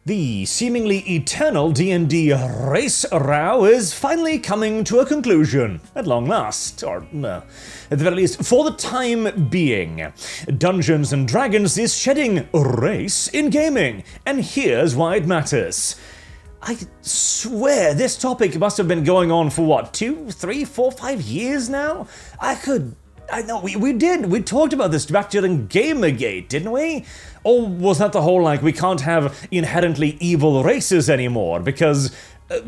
The seemingly eternal D&D race row is finally coming to a conclusion, at long last, or at the very least, for the time being. Dungeons & Dragons is shedding race in gaming, and here's why it matters. I swear this topic must have been going on for what, 2, 3, 4, 5 years now? I know, we talked about this back during Gamergate, didn't we? Or was that the whole, like, we can't have inherently evil races anymore, because,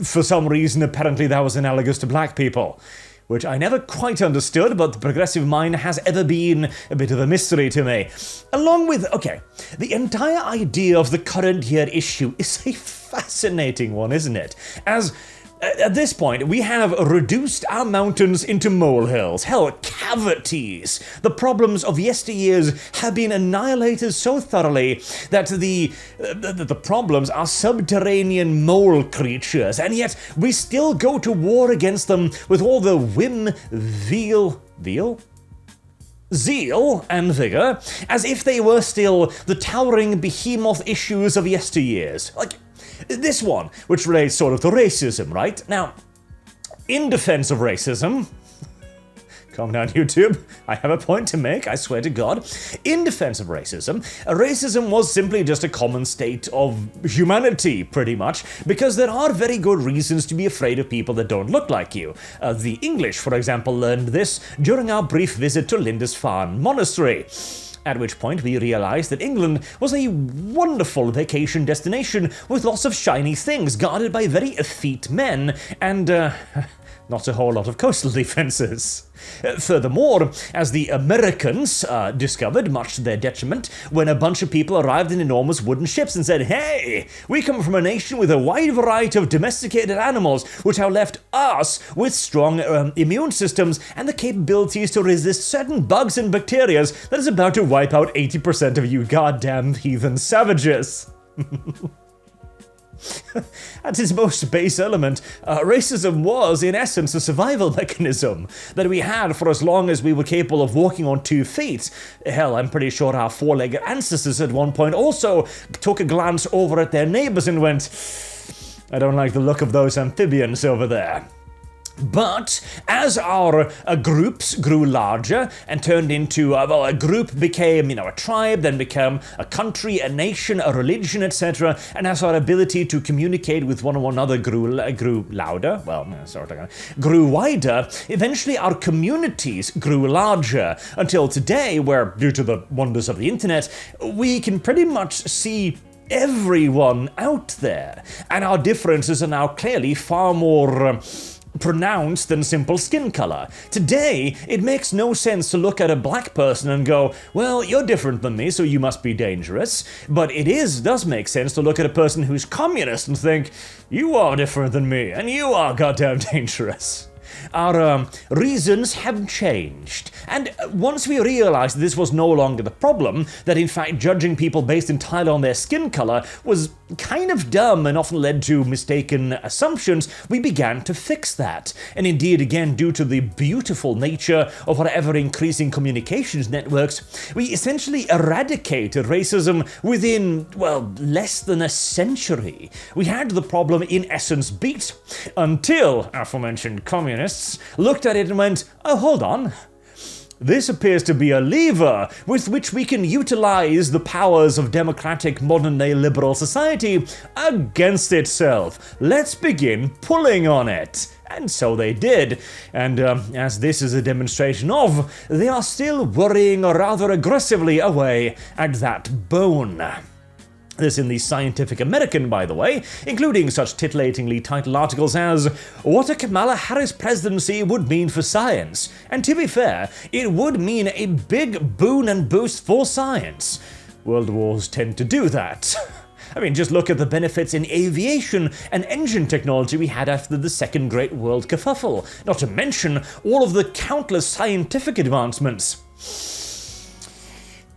for some reason, apparently that was analogous to black people? Which I never quite understood, but the progressive mind has ever been a bit of a mystery to me. Along with, the entire idea of the current year issue is a fascinating one, isn't it? As at this point, we have reduced our mountains into molehills, hell, cavities. The problems of yesteryears have been annihilated so thoroughly that the problems are subterranean mole creatures, and yet we still go to war against them with all the zeal and vigor, as if they were still the towering behemoth issues of yesteryears. Like, this one, which relates sort of to racism, right? Now, in defense of racism, calm down, YouTube, I have a point to make, I swear to God. In defense of racism, racism was simply just a common state of humanity, pretty much, because there are very good reasons to be afraid of people that don't look like you. The English, for example, learned this during our brief visit to Lindisfarne Monastery. At which point we realized that England was a wonderful vacation destination with lots of shiny things guarded by very effete men and, not a whole lot of coastal defenses. Furthermore, as the Americans discovered, much to their detriment, when a bunch of people arrived in enormous wooden ships and said, "Hey, we come from a nation with a wide variety of domesticated animals, which have left us with strong immune systems and the capabilities to resist certain bugs and bacteria that is about to wipe out 80% of you goddamn heathen savages." At its most base element, racism was, in essence, a survival mechanism that we had for as long as we were capable of walking on 2 feet. Hell, I'm pretty sure our 4-legged ancestors at one point also took a glance over at their neighbors and went, "I don't like the look of those amphibians over there." But as our groups grew larger and turned into, a group became, a tribe, then became a country, a nation, a religion, etc., and as our ability to communicate with one another grew louder, grew wider, eventually our communities grew larger, until today, where, due to the wonders of the internet, we can pretty much see everyone out there, and our differences are now clearly far more pronounced than simple skin color. Today, it makes no sense to look at a black person and go, "Well, you're different than me, so you must be dangerous." But it does make sense to look at a person who's communist and think, "You are different than me, and you are goddamn dangerous." Our reasons have changed, and once we realized this was no longer the problem, that in fact judging people based entirely on their skin color was kind of dumb and often led to mistaken assumptions, we began to fix that. And indeed, again, due to the beautiful nature of our ever-increasing communications networks, we essentially eradicated racism within, less than a century. We had the problem in essence beat, until aforementioned communists looked at it and went, "Oh, hold on. This appears to be a lever with which we can utilize the powers of democratic modern-day liberal society against itself. Let's begin pulling on it." And so they did, and as this is a demonstration of, they are still worrying rather aggressively away at that bone. This in the Scientific American, by the way, including such titillatingly titled articles as "What a Kamala Harris presidency would mean for science." And to be fair, it would mean a big boon and boost for science. World wars tend to do that. I mean, just look at the benefits in aviation and engine technology we had after the Second Great World Kerfuffle, not to mention all of the countless scientific advancements.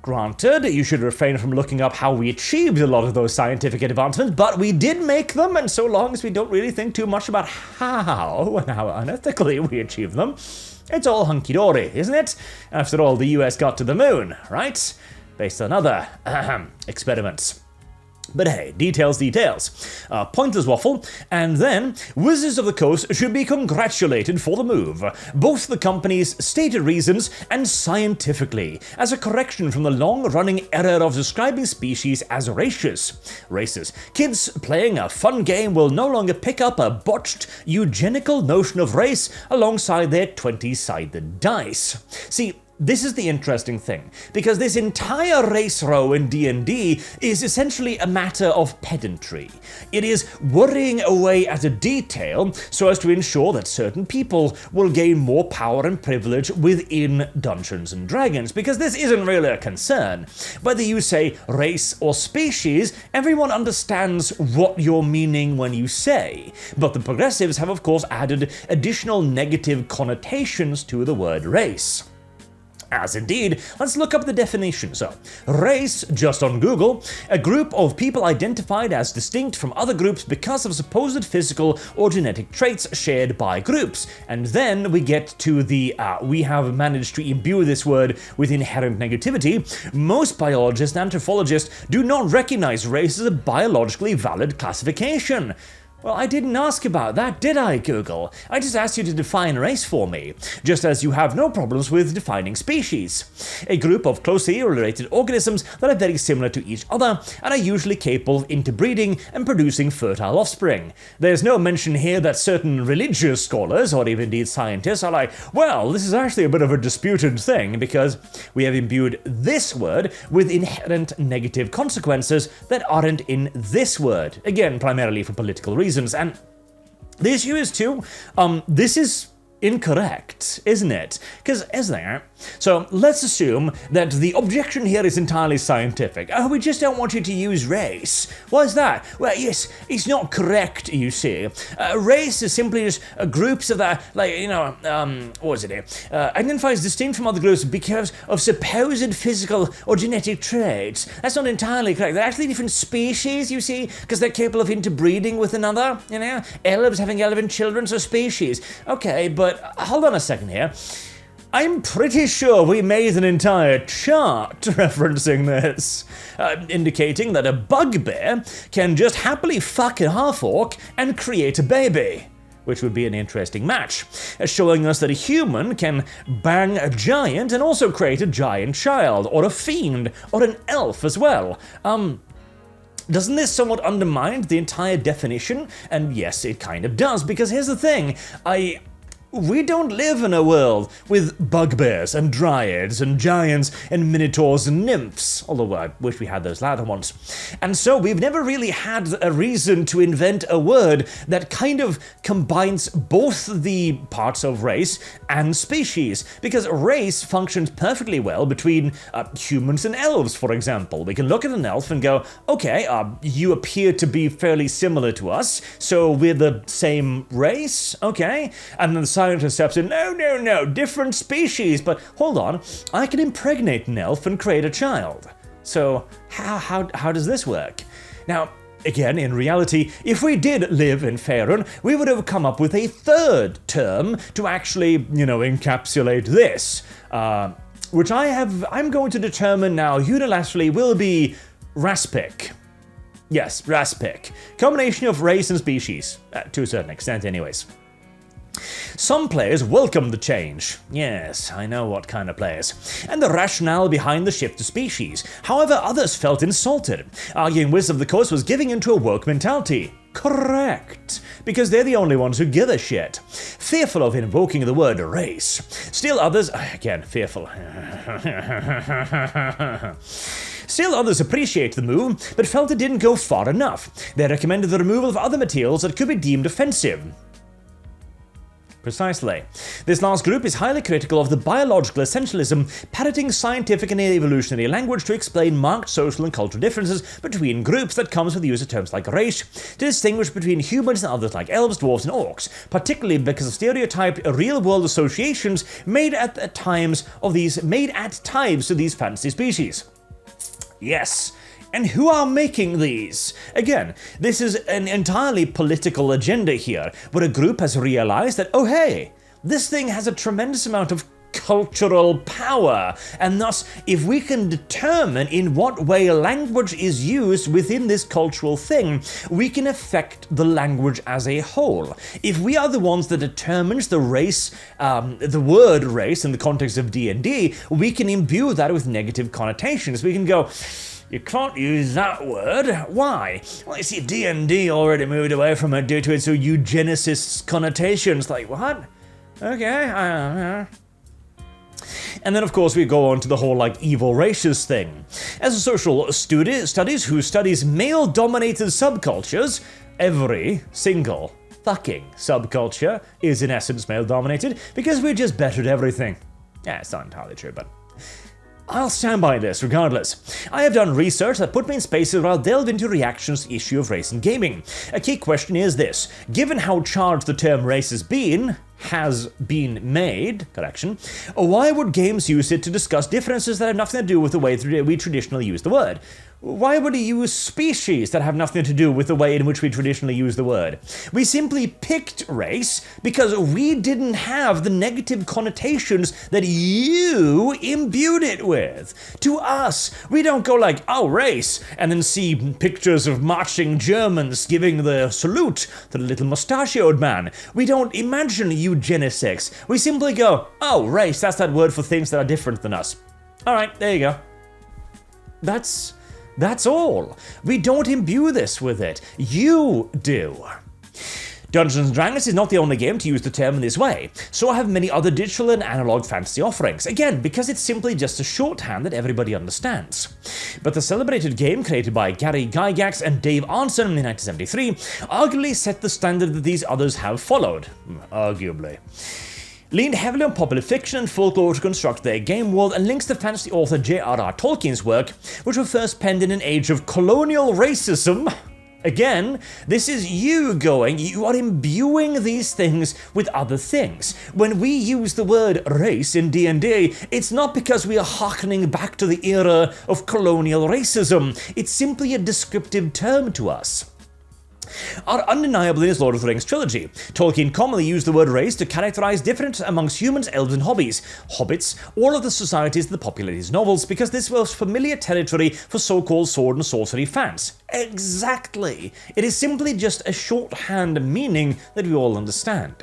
Granted, you should refrain from looking up how we achieved a lot of those scientific advancements, but we did make them, and so long as we don't really think too much about how and how unethically we achieved them, it's all hunky-dory, isn't it? After all, the US got to the moon, right? Based on other experiments. But hey, details. Pointless waffle, and then Wizards of the Coast should be congratulated for the move, both the company's stated reasons and scientifically, as a correction from the long-running error of describing species as races. Kids playing a fun game will no longer pick up a botched, eugenical notion of race alongside their 20-sided dice. See, this is the interesting thing, because this entire race row in D&D is essentially a matter of pedantry. It is worrying away at a detail so as to ensure that certain people will gain more power and privilege within Dungeons & Dragons, because this isn't really a concern. Whether you say race or species, everyone understands what you're meaning when you say, but the progressives have of course added additional negative connotations to the word race. As indeed, let's look up the definition. So, race, just on Google, a group of people identified as distinct from other groups because of supposed physical or genetic traits shared by groups. And then we get to the, we have managed to imbue this word with inherent negativity. Most biologists and anthropologists do not recognize race as a biologically valid classification. Well, I didn't ask about that, did I, Google? I just asked you to define race for me, just as you have no problems with defining species. A group of closely related organisms that are very similar to each other and are usually capable of interbreeding and producing fertile offspring. There's no mention here that certain religious scholars, or even indeed scientists, are like, well, this is actually a bit of a disputed thing because we have imbued this word with inherent negative consequences that aren't in this word. Again, primarily for political reasons. And the issue is too, this is incorrect, isn't it? Because, isn't there? So, let's assume that the objection here is entirely scientific. Oh, we just don't want you to use race. Why is that? Well, yes, it's not correct, you see. Race is simply just groups of that, like, you know, what was it here? Identifies distinct from other groups because of supposed physical or genetic traits. That's not entirely correct. They're actually different species, you see, because they're capable of interbreeding with another, you know? Elves having elven children, so species. Okay, but hold on a second here. I'm pretty sure we made an entire chart referencing this, indicating that a bugbear can just happily fuck a half-orc and create a baby, which would be an interesting match, showing us that a human can bang a giant and also create a giant child, or a fiend, or an elf as well. Doesn't this somewhat undermine the entire definition? And yes, it kind of does, because here's the thing, we don't live in a world with bugbears and dryads and giants and minotaurs and nymphs, although I wish we had those latter ones. And so we've never really had a reason to invent a word that kind of combines both the parts of race and species, because race functions perfectly well between humans and elves, for example. We can look at an elf and go, okay, you appear to be fairly similar to us, so we're the same race, okay? And then the scientist steps in, no, different species, but hold on, I can impregnate an elf and create a child. So how does this work? Now, again, in reality, if we did live in Faerun, we would have come up with a third term to actually, you know, encapsulate this, which I'm going to determine now unilaterally will be Raspic. Yes, Raspic. Combination of race and species, to a certain extent anyways. Some players welcomed the change. Yes, I know what kind of players. And the rationale behind the shift to species. However, others felt insulted, arguing Wizards of the Coast was giving into a woke mentality. Correct, because they're the only ones who give a shit. Fearful of invoking the word race. Still others, again, fearful. Still others appreciate the move, but felt it didn't go far enough. They recommended the removal of other materials that could be deemed offensive. Precisely. This last group is highly critical of the biological essentialism, parroting scientific and evolutionary language to explain marked social and cultural differences between groups that comes with the use of terms like race, to distinguish between humans and others like elves, dwarves, and orcs, particularly because of stereotyped real-world associations made at times to these fantasy species. Yes. And who are making these? Again, this is an entirely political agenda here, where a group has realized that, oh hey, this thing has a tremendous amount of cultural power. And thus, if we can determine in what way language is used within this cultural thing, we can affect the language as a whole. If we are the ones that determines the race, the word race in the context of D&D, we can imbue that with negative connotations. We can go, you can't use that word. Why? Well, you see, D&D already moved away from it due to its eugenicist connotations. Like, what? Okay, And then, of course, we go on to the whole, evil races thing. As a social studies who studies male-dominated subcultures, every single fucking subculture is, in essence, male-dominated because we're just better at everything. Yeah, it's not entirely true, but I'll stand by this regardless. I have done research that put me in spaces where I'll delve into reactions to the issue of race in gaming. A key question is this: given how charged the term race has been made, why would games use it to discuss differences that have nothing to do with the way we traditionally use the word? Why would he use species that have nothing to do with the way in which we traditionally use the word? We simply picked race because we didn't have the negative connotations that you imbued it with. To us, we don't go oh, race, and then see pictures of marching Germans giving the salute to the little mustachioed man. We don't imagine eugenics. We simply go, oh, race, that's that word for things that are different than us. Alright, there you go. That's all. We don't imbue this with it. You do. Dungeons & Dragons is not the only game to use the term in this way, so have many other digital and analog fantasy offerings, again, because it's simply just a shorthand that everybody understands. But the celebrated game created by Gary Gygax and Dave Arnson in 1973 arguably set the standard that these others have followed. Arguably. Leaned heavily on popular fiction and folklore to construct their game world, and links to fantasy author J.R.R. Tolkien's work, which were first penned in an age of colonial racism. Again, this is you are imbuing these things with other things. When we use the word race in D&D, it's not because we are harkening back to the era of colonial racism. It's simply a descriptive term to us. Are undeniable in his Lord of the Rings trilogy. Tolkien commonly used the word race to characterize difference amongst humans, elves, and hobbits, all of the societies that populated his novels, because this was familiar territory for so-called sword and sorcery fans. Exactly. It is simply just a shorthand meaning that we all understand.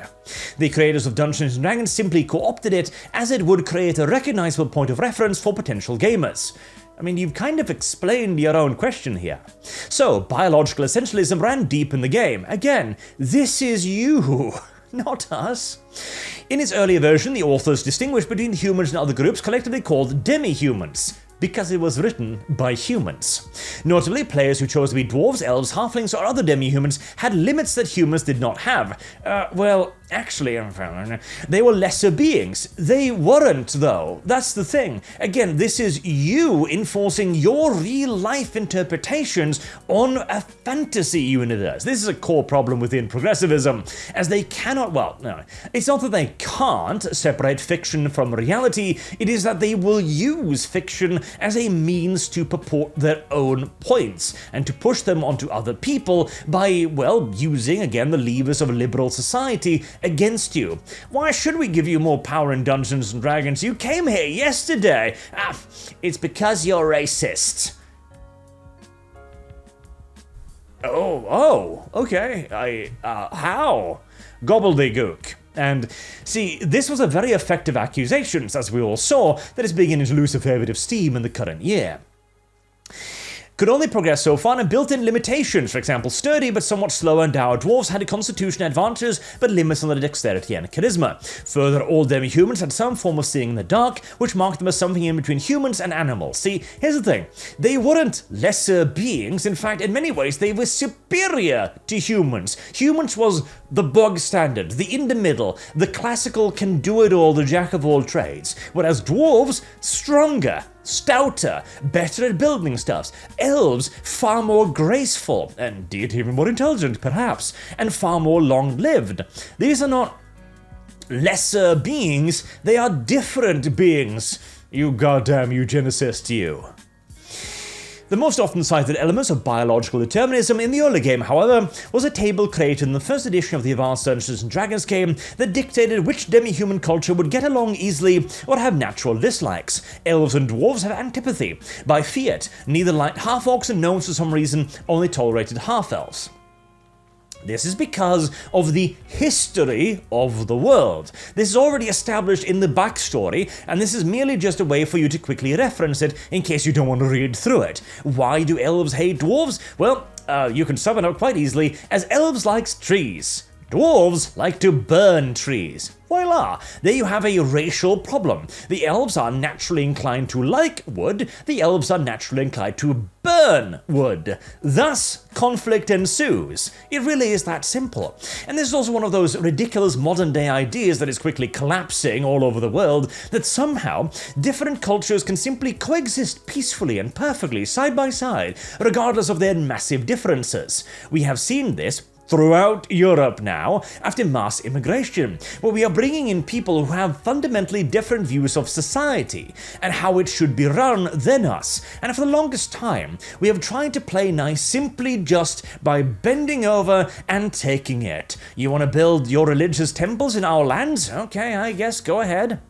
The creators of Dungeons & Dragons simply co-opted it, as it would create a recognizable point of reference for potential gamers. I mean, you've kind of explained your own question here. So, biological essentialism ran deep in the game. Again, this is you, not us. In its earlier version, the authors distinguished between humans and other groups collectively called demi-humans, because it was written by humans. Notably, players who chose to be dwarves, elves, halflings, or other demi-humans had limits that humans did not have. Actually, they were lesser beings. They weren't, though. That's the thing. Again, this is you enforcing your real-life interpretations on a fantasy universe. This is a core problem within progressivism, as they cannot, it's not that they can't separate fiction from reality, it is that they will use fiction as a means to purport their own points, and to push them onto other people by, using, again, the levers of a liberal society against you. Why should we give you more power in Dungeons & Dragons? You came here yesterday. It's because you're racist. Oh, okay. How? Gobbledygook. And see, this was a very effective accusation, as we all saw, that is beginning to lose a fair bit of steam in the current year. Could only progress so far and built-in limitations. For example, sturdy but somewhat slower and dour dwarves had a constitution advantages, but limits on their dexterity and charisma. Further, all demi-humans had some form of seeing in the dark, which marked them as something in between humans and animals. See, here's the thing. They weren't lesser beings. In fact, in many ways, they were superior to humans. Humans was the bog standard, the in the middle, the classical can-do-it-all, the jack-of-all-trades. Whereas dwarves, stronger, stouter, better at building stuff. Elves, far more graceful, and indeed even more intelligent, perhaps, and far more long-lived. These are not lesser beings, they are different beings. You goddamn eugenicist, you. The most often cited elements of biological determinism in the early game, however, was a table created in the first edition of the Advanced Dungeons & Dragons game that dictated which demi-human culture would get along easily or have natural dislikes. Elves and dwarves have antipathy. By fiat, neither liked half-orcs, and gnomes for some reason only tolerated half-elves. This is because of the history of the world. This is already established in the backstory, and this is merely just a way for you to quickly reference it in case you don't want to read through it. Why do elves hate dwarves? Well, you can sum it up quite easily, as elves likes trees. Dwarves like to burn trees. Voila! There you have a racial problem. The elves are naturally inclined to like wood, the elves are naturally inclined to burn wood. Thus, conflict ensues. It really is that simple. And this is also one of those ridiculous modern-day ideas that is quickly collapsing all over the world, that somehow different cultures can simply coexist peacefully and perfectly side by side, regardless of their massive differences. We have seen this throughout Europe now, after mass immigration, where we are bringing in people who have fundamentally different views of society and how it should be run than us. And for the longest time, we have tried to play nice simply just by bending over and taking it. You want to build your religious temples in our lands? Okay, I guess go ahead.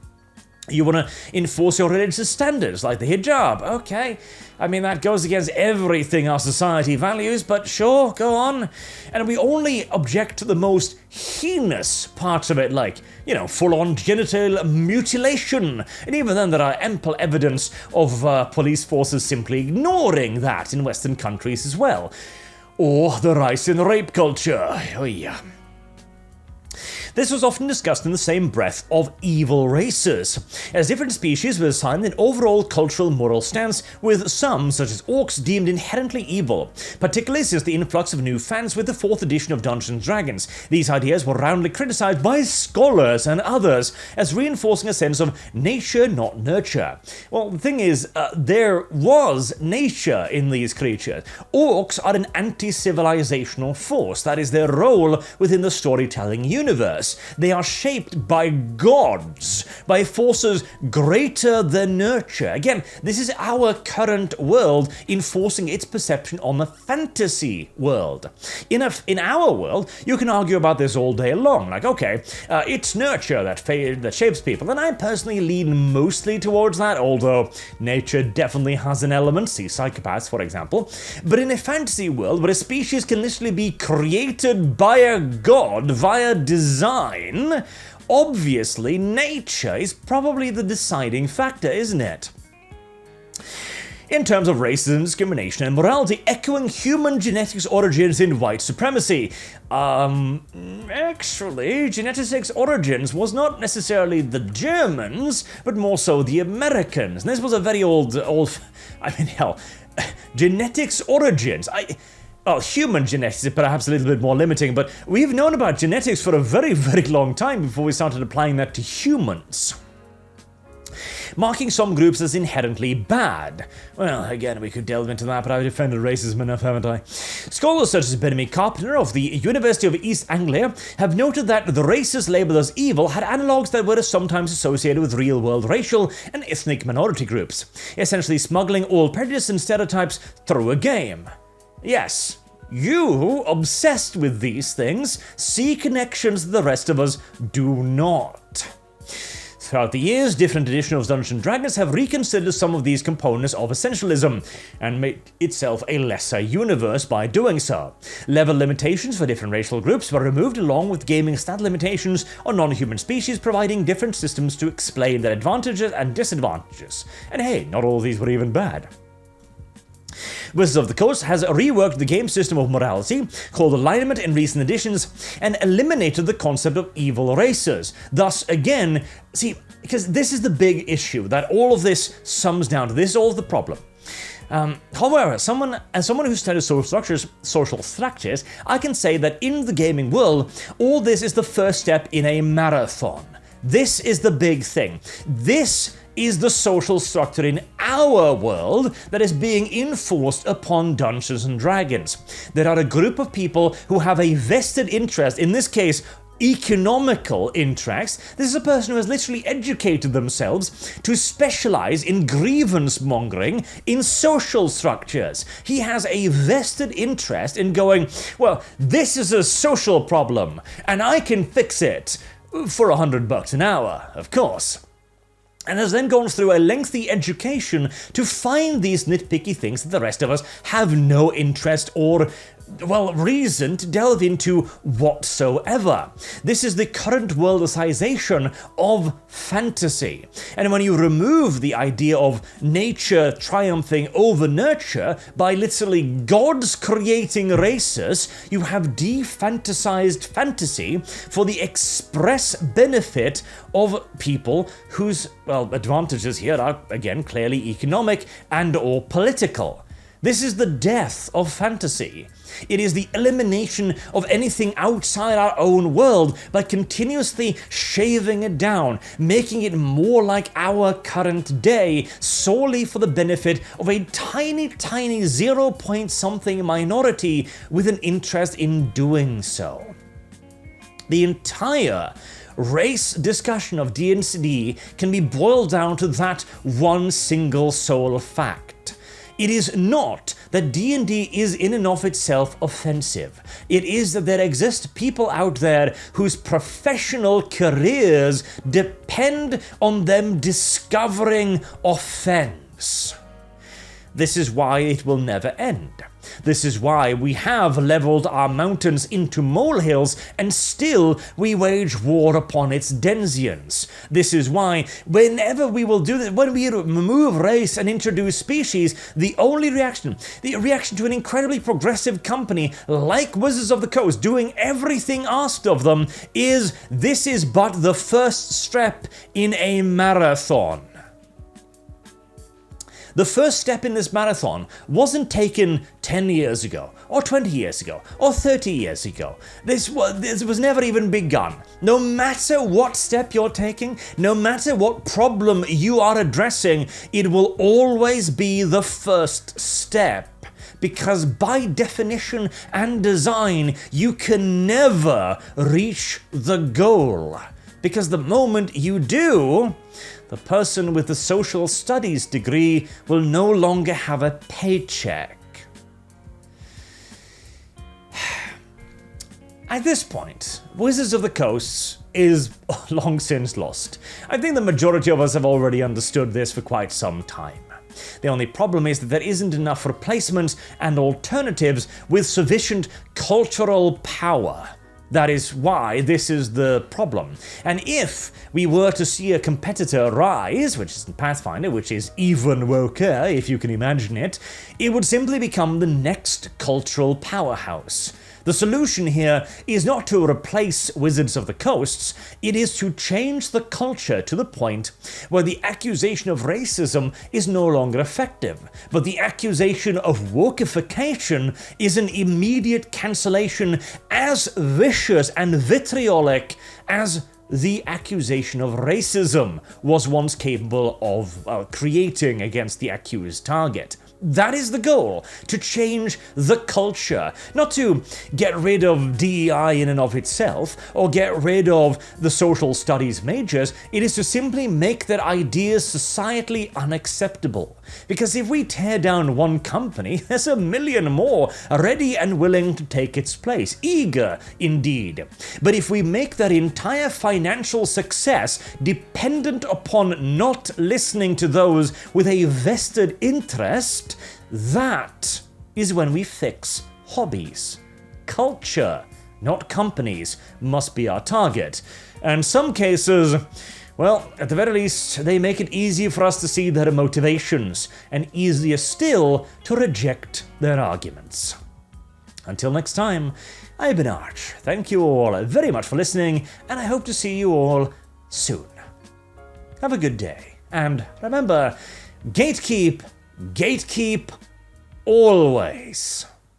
You want to enforce your religious standards, like the hijab? Okay. I mean, that goes against everything our society values, but sure, go on. And we only object to the most heinous parts of it, like, you know, full-on genital mutilation. And even then, there are ample evidence of police forces simply ignoring that in Western countries as well. Or the rise in rape culture. Oh, yeah. This was often discussed in the same breath of evil races, as different species were assigned an overall cultural moral stance, with some, such as orcs, deemed inherently evil, particularly since the influx of new fans with the 4th edition of Dungeons & Dragons. These ideas were roundly criticized by scholars and others as reinforcing a sense of nature, not nurture. Well, the thing is, there was nature in these creatures. Orcs are an anti-civilizational force. That is their role within the storytelling universe. They are shaped by gods, by forces greater than nurture. Again, this is our current world enforcing its perception on the fantasy world. In our world, you can argue about this all day long. Like, okay, it's nurture that shapes people, and I personally lean mostly towards that, although nature definitely has an element, see psychopaths, for example. But in a fantasy world, where a species can literally be created by a god via design, obviously nature is probably the deciding factor, isn't it? In terms of racism, discrimination, and morality, echoing human genetics origins in white supremacy. Actually, genetics origins was not necessarily the Germans, but more so the Americans. And this was a very old, I mean, hell, genetics origins. Well, human genetics is perhaps a little bit more limiting, but we've known about genetics for a very, very long time before we started applying that to humans. Marking some groups as inherently bad. Well, again, we could delve into that, but I've defended racism enough, haven't I? Scholars such as Benjamin Carpenter of the University of East Anglia have noted that the races labeled as evil had analogues that were sometimes associated with real-world racial and ethnic minority groups, essentially smuggling all prejudice and stereotypes through a game. Yes, you, obsessed with these things, see connections that the rest of us do not. Throughout the years, different editions of Dungeons & Dragons have reconsidered some of these components of essentialism, and made itself a lesser universe by doing so. Level limitations for different racial groups were removed, along with gaming stat limitations on non-human species, providing different systems to explain their advantages and disadvantages. And hey, not all of these were even bad. Wizards of the Coast has reworked the game system of morality, called alignment, in recent editions, and eliminated the concept of evil races. Thus, again, see, because this is the big issue that all of this sums down to. This is all the problem. However, as someone who studies social structures, I can say that in the gaming world, all this is the first step in a marathon. This is the big thing. This is the social structure in our world that is being enforced upon Dungeons & Dragons. There are a group of people who have a vested interest, in this case, economical interests. This is a person who has literally educated themselves to specialize in grievance mongering in social structures. He has a vested interest in going, well, this is a social problem, and I can fix it for $100 an hour, of course. And has then gone through a lengthy education to find these nitpicky things that the rest of us have no interest or, well, reason to delve into whatsoever. This is the current worldicization of fantasy. And when you remove the idea of nature triumphing over nurture by literally gods creating races, you have defantasized fantasy for the express benefit of people whose, well, advantages here are, again, clearly economic and or political. This is the death of fantasy. It is the elimination of anything outside our own world by continuously shaving it down, making it more like our current day, solely for the benefit of a tiny, tiny 0-point-something minority with an interest in doing so. The entire race discussion of D&D can be boiled down to that one single sole fact. It is not that D&D is in and of itself offensive. It is that there exist people out there whose professional careers depend on them discovering offense. This is why it will never end. This is why we have leveled our mountains into molehills and still we wage war upon its denizens. This is why whenever we will do this, when we remove race and introduce species, the reaction to an incredibly progressive company like Wizards of the Coast doing everything asked of them is, this is but the first step in a marathon. The first step in this marathon wasn't taken 10 years ago, or 20 years ago, or 30 years ago. This was never even begun. No matter what step you're taking, no matter what problem you are addressing, it will always be the first step. Because by definition and design, you can never reach the goal. Because the moment you do, the person with the social studies degree will no longer have a paycheck. At this point, Wizards of the Coast is long since lost. I think the majority of us have already understood this for quite some time. The only problem is that there isn't enough replacements and alternatives with sufficient cultural power. That is why this is the problem. And if we were to see a competitor rise, which is in Pathfinder, which is even woker, if you can imagine it, it would simply become the next cultural powerhouse. The solution here is not to replace Wizards of the Coasts, it is to change the culture to the point where the accusation of racism is no longer effective, but the accusation of wokeification is an immediate cancellation as vicious and vitriolic as the accusation of racism was once capable of creating against the accused target. That is the goal, to change the culture, not to get rid of DEI in and of itself, or get rid of the social studies majors. It is to simply make their ideas societally unacceptable. Because if we tear down one company, there's a million more ready and willing to take its place, eager indeed. But if we make their entire financial success dependent upon not listening to those with a vested interest, that is when we fix hobbies. Culture, not companies, must be our target. And some cases, well, at the very least, they make it easier for us to see their motivations, and easier still to reject their arguments. Until next time, I've been Arch. Thank you all very much for listening, and I hope to see you all soon. Have a good day, and remember, gatekeep, always.